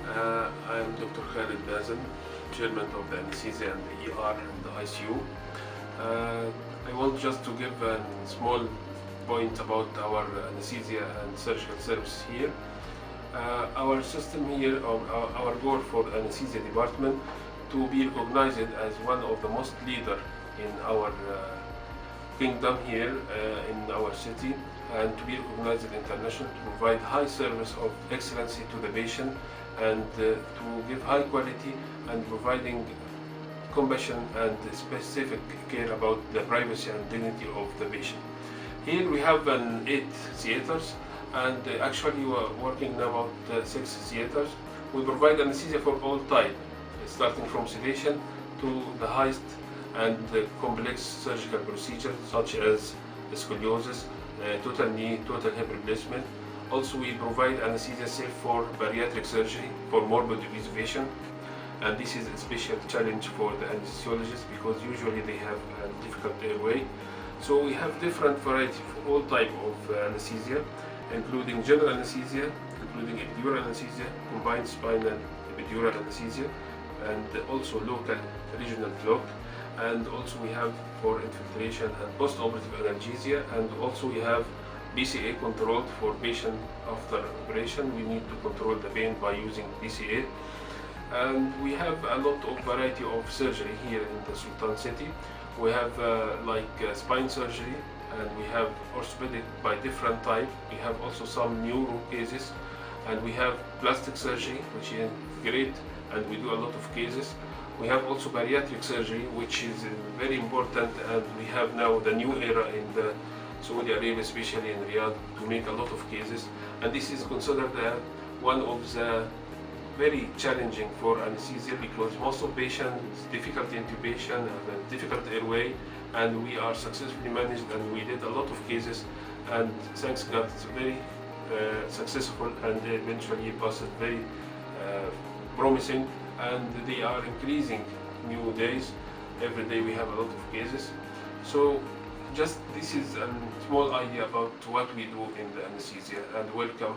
I'm Dr. Khalid Bazin, Chairman of the Anesthesia and the ER and the ICU. I want just to give a small point about our anesthesia and surgical service here. Our system here, or our goal for the anesthesia department, to be recognized as one of the most leader in our kingdom here in our city, and to be recognized internationally, to provide high service of excellency to the patient, and to give high quality and providing compassion and specific care about the privacy and dignity of the patient. Here we have 8 theaters, and actually we are working now about 6 theaters. We provide anesthesia for all type, starting from sedation to the highest and complex surgical procedures such as scoliosis, total knee, total hip replacement. Also, we provide anesthesia safe for bariatric surgery for morbid obese patient, and this is a special challenge for the anesthesiologists because usually they have a difficult airway. So we have different variety for all type of anesthesia, including general anesthesia, including epidural anesthesia, combined spinal epidural anesthesia, and also local regional block. And also we have for infiltration and post-operative analgesia, and also we have BCA controlled for patient after operation. We need to control the pain by using BCA. And we have a lot of variety of surgery here in the Sultan City. We have spine surgery, and we have orthopedic by different type. We have also some neuro cases, and we have plastic surgery, which is great, and we do a lot of cases. We have also bariatric surgery, which is very important, and we have now the new era in the Saudi Arabia, especially in Riyadh, to make a lot of cases. And this is considered one of the very challenging for anesthesia because most of patients difficult intubation, have a difficult airway, and we are successfully managed, and we did a lot of cases, and thanks God it's very successful, and eventually passed very promising, and they are increasing new days. Every day we have a lot of cases. So just this is a small idea about what we do in the anesthesia, and welcome.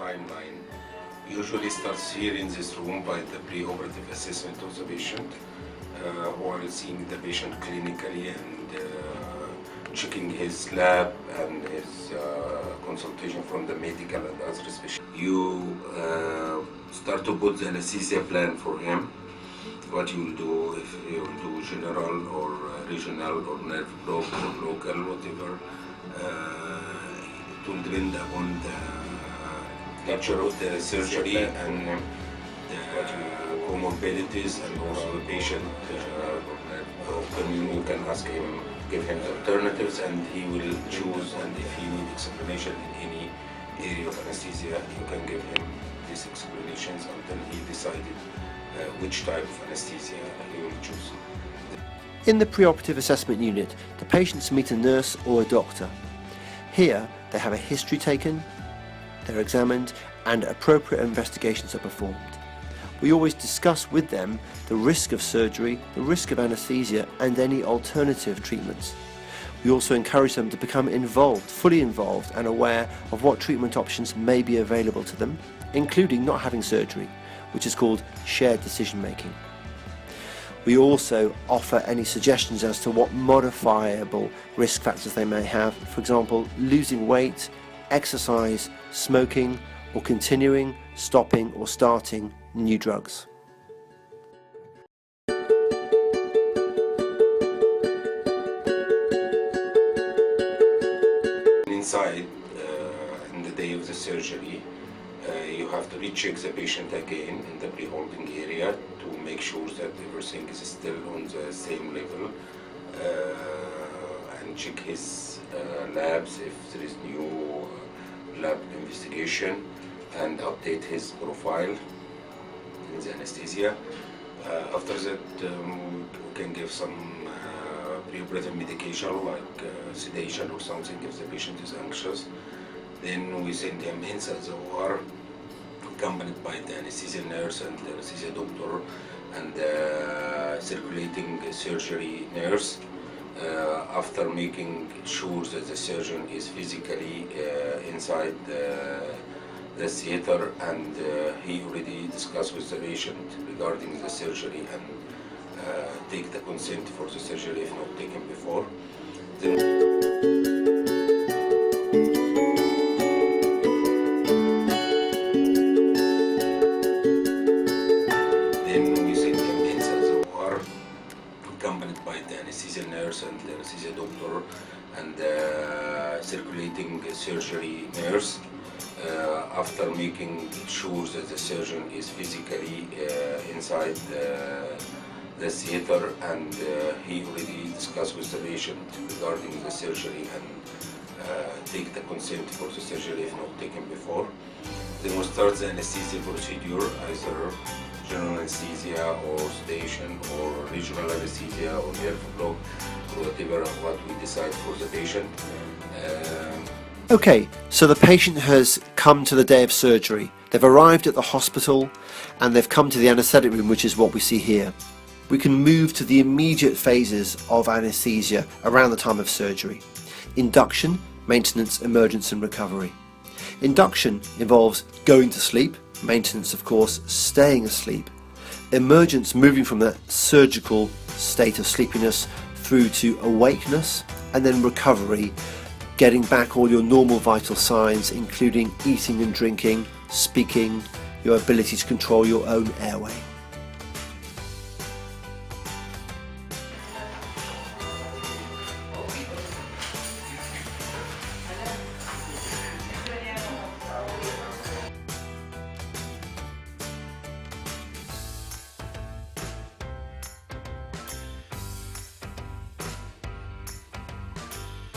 Timeline usually starts here in this room by the pre-operative assessment of the patient, who are seeing the patient clinically and checking his lab and his consultation from the medical and other specialists. You start to put the anesthesia plan for him, what you will do, if you will do general or regional or nerve block or local, whatever. It will depend upon the nature of the surgery and the comorbidities, and also the patient. You can ask him, give him the alternatives, and he will choose. And if he needs explanation in any area of anesthesia, you can give him these explanations until he decided which type of anesthesia he will choose. In the preoperative assessment unit, the patients meet a nurse or a doctor. Here, they have a history taken, they're examined, and appropriate investigations are performed. We always discuss with them the risk of surgery, the risk of anesthesia, and any alternative treatments. We also encourage them to become involved, fully involved, and aware of what treatment options may be available to them, including not having surgery, which is called shared decision making. We also offer any suggestions as to what modifiable risk factors they may have, for example, losing weight, exercise, smoking, or continuing, stopping, or starting new drugs. Inside, in the day of the surgery, you have to recheck the patient again in the pre-holding area to make sure that everything is still on the same level, and check his labs if there is new lab investigation, and update his profile in the anesthesia. After that, we can give some preoperative medication like sedation or something if the patient is anxious. Then we send him inside the OR, accompanied by the anesthesia nurse and the anesthesia doctor and the circulating surgery nurse. After making sure that the surgeon is physically inside the theater and he already discussed with the patient regarding the surgery and take the consent for the surgery if not taken before. Then we send him inside the OR, accompanied by the anesthesia nurse and the anesthesia doctor and the circulating surgery nurse. After making sure that the surgeon is physically inside the theater and he already discussed with the patient regarding the surgery and take the consent for the surgery if not taken before. Then we start the anesthesia procedure, either general anesthesia or sedation or regional anesthesia or nerve block or whatever what we decide for the patient. Okay, so the patient has come to the day of surgery. They've arrived at the hospital and they've come to the anaesthetic room, which is what we see here. We can move to the immediate phases of anaesthesia around the time of surgery. Induction, maintenance, emergence and recovery. Induction involves going to sleep, maintenance of course staying asleep. Emergence, moving from that surgical state of sleepiness through to awakeness, and then recovery, getting back all your normal vital signs including eating and drinking, speaking, your ability to control your own airway.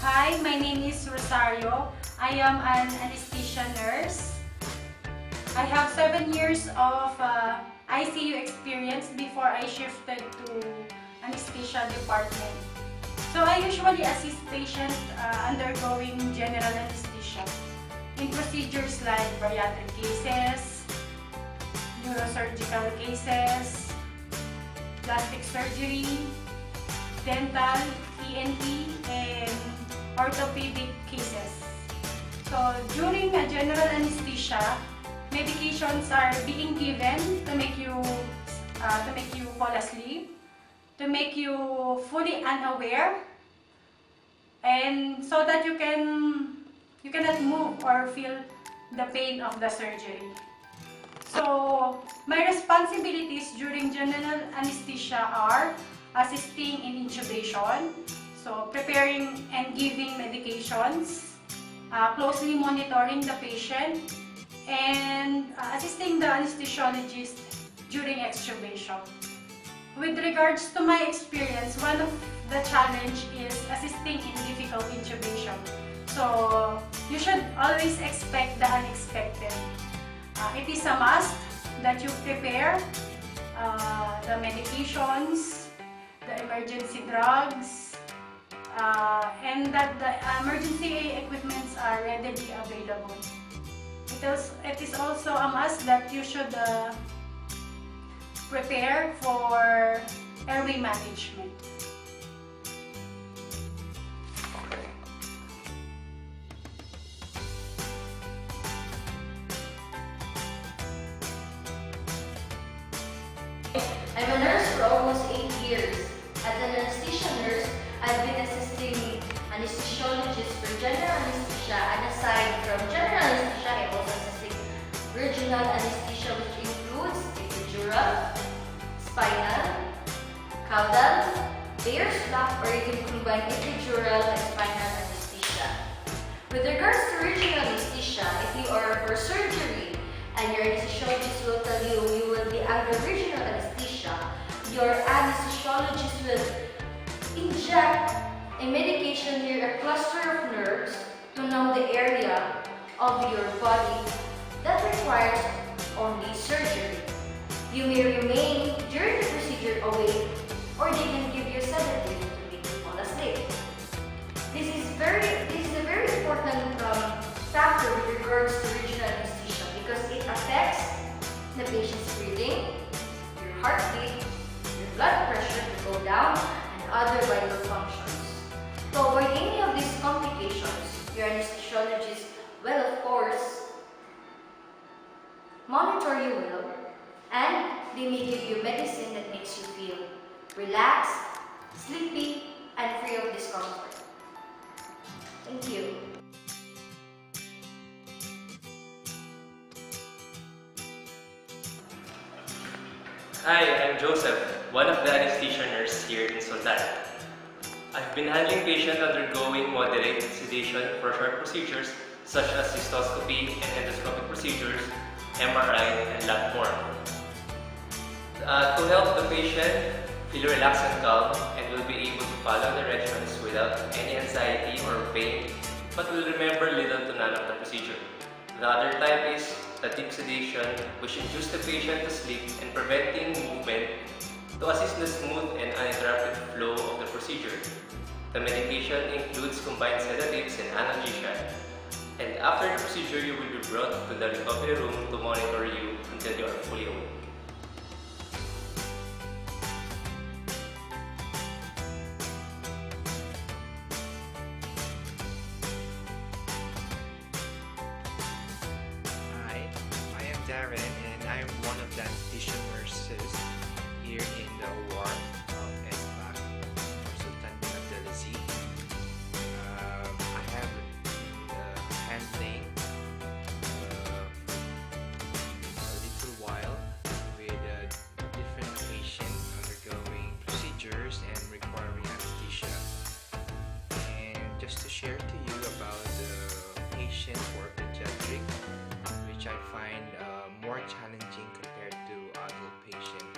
Hi, my name is Rosario. I am an anesthesia nurse. I have 7 years of ICU experience before I shifted to anesthesia department. So I usually assist patients undergoing general anesthesia in procedures like bariatric cases, neurosurgical cases, plastic surgery, dental, ENT, and orthopedic cases. So during a general anesthesia, medications are being given to make you fall asleep, to make you fully unaware, and so that you cannot move or feel the pain of the surgery. So my responsibilities during general anesthesia are assisting in intubation, so preparing and giving medications, closely monitoring the patient, and assisting the anesthesiologist during extubation. With regards to my experience, one of the challenge is assisting in difficult intubation. So you should always expect the unexpected. It is a must that you prepare the medications, the emergency drugs, and that the emergency equipments are readily available. It is also a must that you should prepare for airway management. I'm a nurse for almost 8 years. As an anesthesia nurse, I've been assisting anesthesiologist for general anesthesia, and aside from general anesthesia, I also assist regional anesthesia, which includes epidural, spinal, caudal, Bayer's block, or you can combine epidural and spinal anesthesia. With regards to regional anesthesia, if you are for surgery and your anesthesiologist will tell you you will be under regional anesthesia, your anesthesiologist will inject a medication near a cluster of nerves to numb the area of your body that requires only surgery. You may remain during the procedure awake, or they can give you a sedative to make you fall asleep. This is a very important factor with regards to regional anesthesia because it affects the patient's breathing, your heartbeat, your blood pressure to go down, and other vital functions. To avoid any of these complications, your anesthesiologist will, of course, monitor you well, and they may give you medicine that makes you feel relaxed, sleepy, and free of discomfort. Thank you. Hi, I'm Joseph, one of the anesthesia nurses here in Sultan. I've been handling patients undergoing moderate sedation for short procedures such as cystoscopy and endoscopic procedures, MRI, and lot more. To help the patient feel relaxed and calm and will be able to follow directions without any anxiety or pain, but will remember little to none of the procedure. The other type is the deep sedation, which induces the patient to sleep and preventing movement to assist the smooth and uninterrupted flow of the procedure. The medication includes combined sedatives and analgesia. And after the procedure, you will be brought to the recovery room to monitor you until you are fully awake. Hi, I am Darren and I am one of the anesthesia nurses here in the ward of SBAC or Sultan bin Abdulaziz. I have been handling a little while with different patients undergoing procedures and requiring anesthesia. And just to share to you about the patient for pediatric, which I find more challenging compared to adult patient.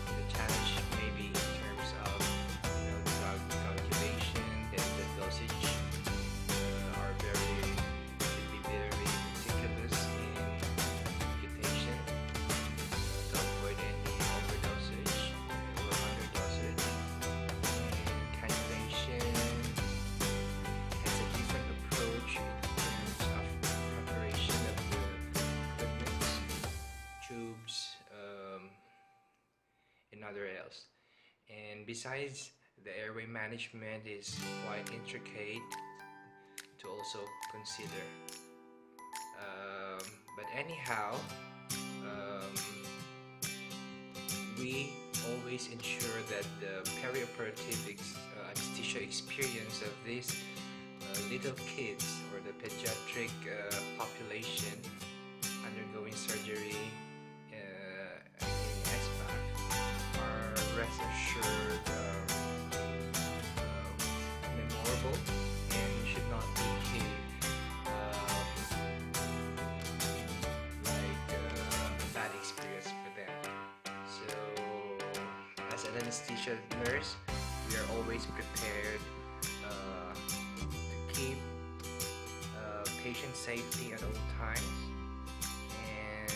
The challenge maybe in terms of drug calculation and the dosage should be very meticulous in computation to avoid any overdosage or underdosage. And calculation has a different approach in terms of preparation of the equipment, tubes, and other else. And besides, the airway management is quite intricate to also consider. But anyhow, we always ensure that the perioperative anesthesia experience of these little kids or the pediatric population undergoing surgery in SBAC are rest assured memorable and should not be a bad experience for them. So as an anesthesia nurse, we are always prepared to keep patient safety at all times and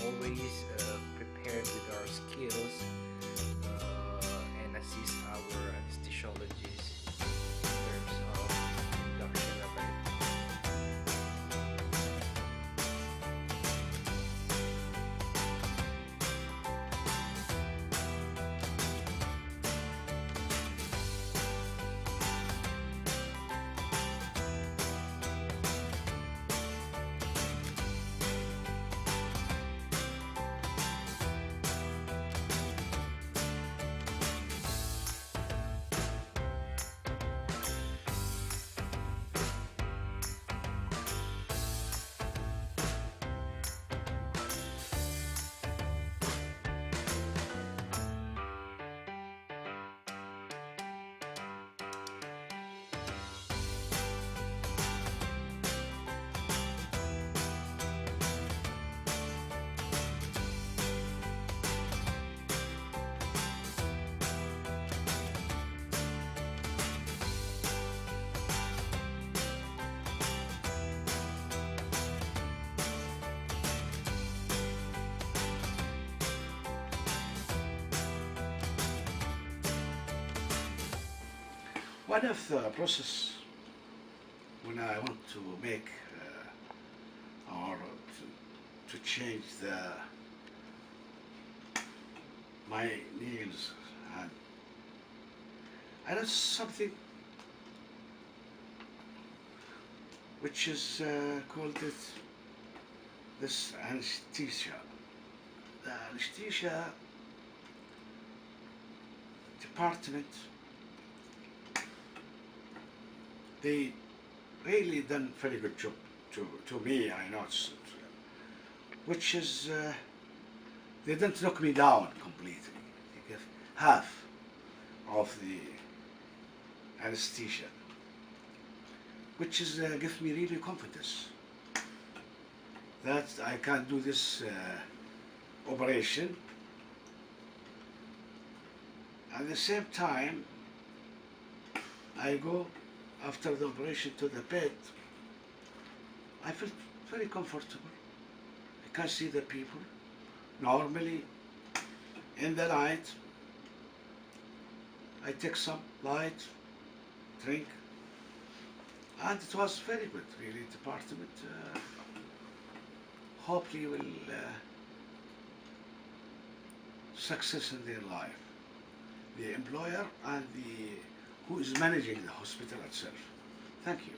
always prepared with our skills and assist our anesthesiologists in terms of induction of One of the process when I want to make or to change my nails, and I know something which is called this anesthesia. The anesthesia department, they really done very good job to me. I know which is they didn't knock me down completely. They give half of the anesthesia, which is give me really confidence that I can do this operation. At the same time, I go after the operation to the bed. I feel very comfortable. I can see the people. Normally, in the night, I take some light, drink, and it was very good, really, department. Hopefully will success in their life. The employer and who is managing the hospital itself. Thank you.